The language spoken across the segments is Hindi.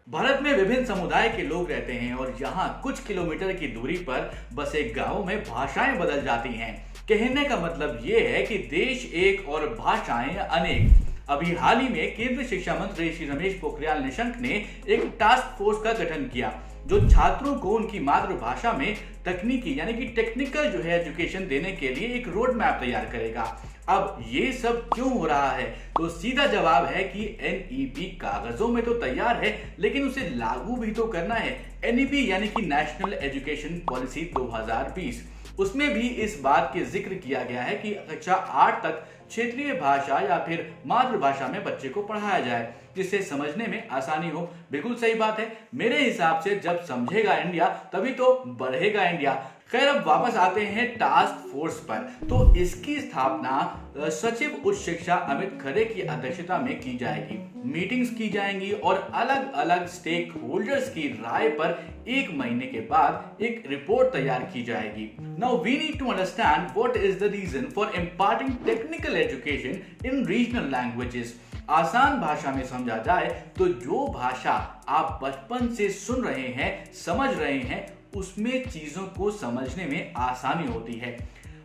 भारत में विभिन्न समुदाय के लोग रहते हैं और यहाँ कुछ किलोमीटर की दूरी पर बसे गांवों में भाषाएं बदल जाती हैं। कहने का मतलब ये है कि देश एक और भाषाएं अनेक। अभी हाल ही में केंद्रीय शिक्षा मंत्री श्री रमेश पोखरियाल निशंक ने एक टास्क फोर्स का गठन किया जो छात्रों को उनकी मातृभाषा में तकनीकी यानी कि टेक्निकल एजुकेशन देने के लिए एक रोड मैप तैयार करेगा। अब ये सब क्यों हो रहा है? तो सीधा जवाब है कि एनईपी कागजों में तो तैयार है लेकिन उसे लागू भी तो करना है। एनईपी यानी कि नेशनल एजुकेशन पॉलिसी 2020, उसमें भी इस बात के जिक्र किया गया है कि कक्षा 8 तक क्षेत्रीय भाषा या फिर मातृभाषा में बच्चे को पढ़ाया जाए जिससे समझने में आसानी हो। बिल्कुल सही बात है। मेरे हिसाब से जब समझेगा इंडिया तभी तो बढ़ेगा इंडिया। खैर, अब वापस आते हैं टास्क फोर्स पर। तो इसकी स्थापना सचिव उच्च शिक्षा अमित खरे की अध्यक्षता में की जाएगी। मीटिंग्स की जाएंगी और अलग अलग स्टेक होल्डर्स की राय पर 1 महीने के बाद एक रिपोर्ट तैयार की जाएगी। Now we need to understand what is the reason for imparting technical education in regional languages. आसान भाषा में समझा जाए तो जो भाषा आप बचपन से सुन रहे हैं, समझ रहे हैं, उसमें चीजों को समझने में आसानी होती है।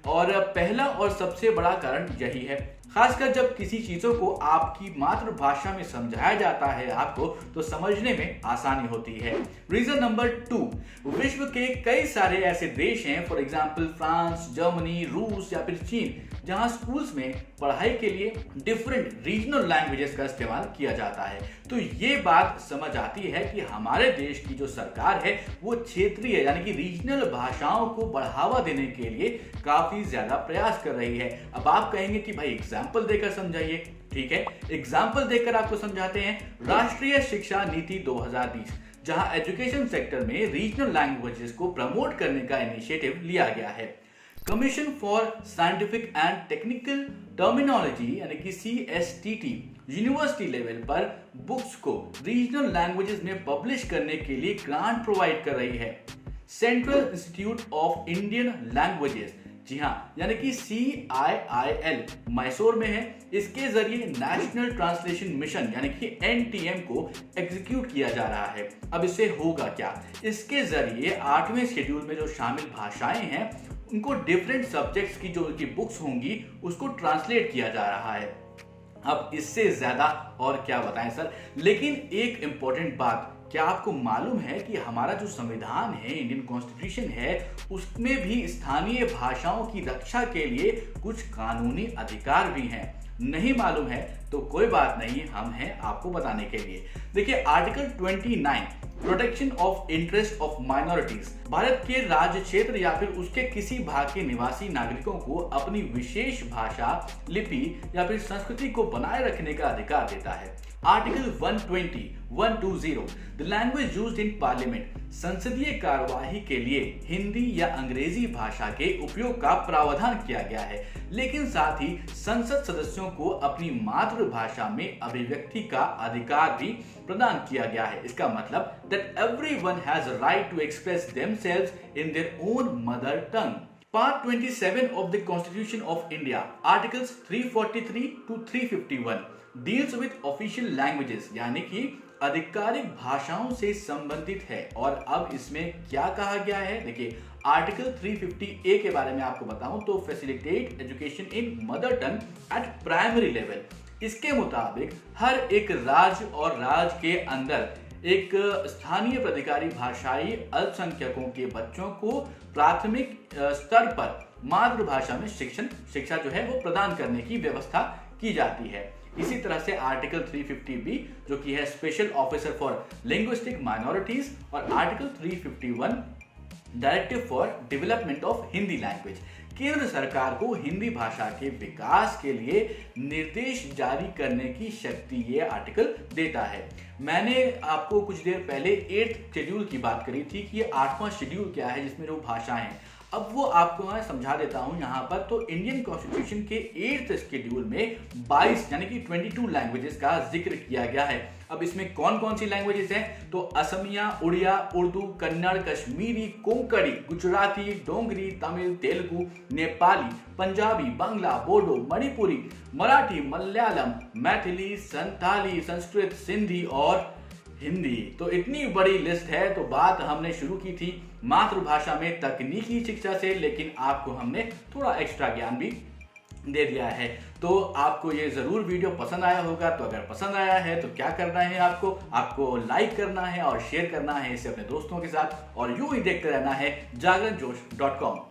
और पहला और सबसे बड़ा कारण यही है। खासकर जब किसी चीजों को आपकी मातृभाषा में समझाया जाता है आपको तो समझने में आसानी होती है। रीजन नंबर 2, विश्व के कई सारे ऐसे देश हैं, फॉर एग्जांपल फ्रांस, जर्मनी, रूस या फिर चीन, जहां स्कूल्स में पढ़ाई के लिए डिफरेंट रीजनल लैंग्वेजेस का इस्तेमाल किया जाता है। तो ये बात समझ आती है कि हमारे देश की जो सरकार है वो क्षेत्रीय यानी कि रीजनल भाषाओं को बढ़ावा देने के लिए काफी ज्यादा प्रयास कर रही है। अब आप कहेंगे कि भाई एग्जाम्पल देकर समझाइए। ठीक है, एग्जाम्पल देकर आपको समझाते हैं। राष्ट्रीय शिक्षा नीति 2020, जहां एजुकेशन सेक्टर में रीजनल लैंग्वेजेस को प्रमोट करने का इनिशिएटिव लिया गया है। Commission for scientific and technical terminology यानी कि CSTT यूनिवर्सिटी लेवल पर बुक्स को रीजनल लैंग्वेजेस में पब्लिश करने के लिए ग्रांट प्रोवाइड कर रही है। Central institute of Indian languages, जी हाँ, यानी कि CIIL मैसूर में है। इसके जरिए नेशनल ट्रांसलेशन मिशन यानी कि NTM को एग्जीक्यूट किया जा रहा है। अब इससे होगा क्या? इसके जरिए 8वें शेड्यूल में जो शामिल भाषाएं हैं उनको डिफरेंट सब्जेक्ट्स की जो उनकी बुक्स होंगी उसको ट्रांसलेट किया जा रहा है। अब इससे ज्यादा और क्या बताएं सर। लेकिन एक इंपॉर्टेंट बात, क्या आपको मालूम है कि हमारा जो संविधान है, इंडियन कॉन्स्टिट्यूशन है, उसमें भी स्थानीय भाषाओं की रक्षा के लिए कुछ कानूनी अधिकार भी हैं? नहीं मालूम है तो कोई बात नहीं, हम हैं आपको बताने के लिए। देखिए, article 29 protection of interest of minorities Bharat के राज्य क्षेत्र या फिर उसके किसी भाग के निवासी नागरिकों को अपनी विशेष भाषा, लिपि या फिर संस्कृति को बनाए रखने का अधिकार देता है। Article 120 the language used in parliament, संसदीय कार्यवाही के लिए हिंदी या अंग्रेजी भाषा के उपयोग का प्रावधान किया गया है। लेकिन साथ ही संसद सदस्यों को अपनी मातृभाषा में अभिव्यक्ति का अधिकार भी प्रदान किया गया है। इसका मतलब that everyone has a right to express themselves in their own mother tongue. Part 27 of the Constitution of India, Articles 343 to 351 deals with official languages यानी कि आधिकारिक भाषाओं से संबंधित है। और अब इसमें क्या कहा गया है? देखिए, आर्टिकल 350A के बारे में आपको बताऊं तो facilitate education in mother tongue eight primary level. इसके मुताबिक हर एक राज्य और राज्य के अंदर एक स्थानीय प्राधिकारी भाषाई अल्पसंख्यकों के बच्चों को प्राथमिक स्तर पर मातृभाषा में शिक्षा जो है वो प्रदान करने की व्यवस्था की जाती है। इसी तरह से आर्टिकल 350B जो कि है special officer for linguistic minorities, और article 351 directive for development of Hindi language, केंद्र सरकार को हिंदी भाषा के विकास के लिए निर्देश जारी करने की शक्ति ये आर्टिकल देता है। मैंने आपको कुछ देर पहले 8th शेड्यूल की बात करी थी कि ये 8वां शेड्यूल क्या है जिसमें जो भाषाएं हैं, अब वो आपको मैं समझा देता हूं यहाँ पर। तो इंडियन कॉन्स्टिट्यूशन के 8th शेड्यूल में 22 यानी कि 22 लैंग्वेजेस का जिक्र किया गया है। अब इसमें कौन कौन सी लैंग्वेजेस हैं? तो असमिया, उड़िया, उर्दू, कन्नड़, कश्मीरी, कोंकणी, गुजराती, डोंगरी, तमिल, तेलुगु, नेपाली, पंजाबी, बांग्ला, बोडो, मणिपुरी, मराठी, मलयालम, मैथिली, संताली, संस्कृत, सिंधी और हिंदी। तो इतनी बड़ी लिस्ट है, तो बात हमने शुरू की थी मातृभाषा में तकनीकी शिक्षा से, लेकिन आपको हमने थोड़ा एक्स्ट्रा ज्ञान भी दे दिया है। तो आपको ये जरूर वीडियो पसंद आया होगा। तो अगर पसंद आया है तो क्या करना है, आपको लाइक करना है और शेयर करना है इसे अपने दोस्तों के साथ, और यूं ही देखते रहना है जागरणजोश.com।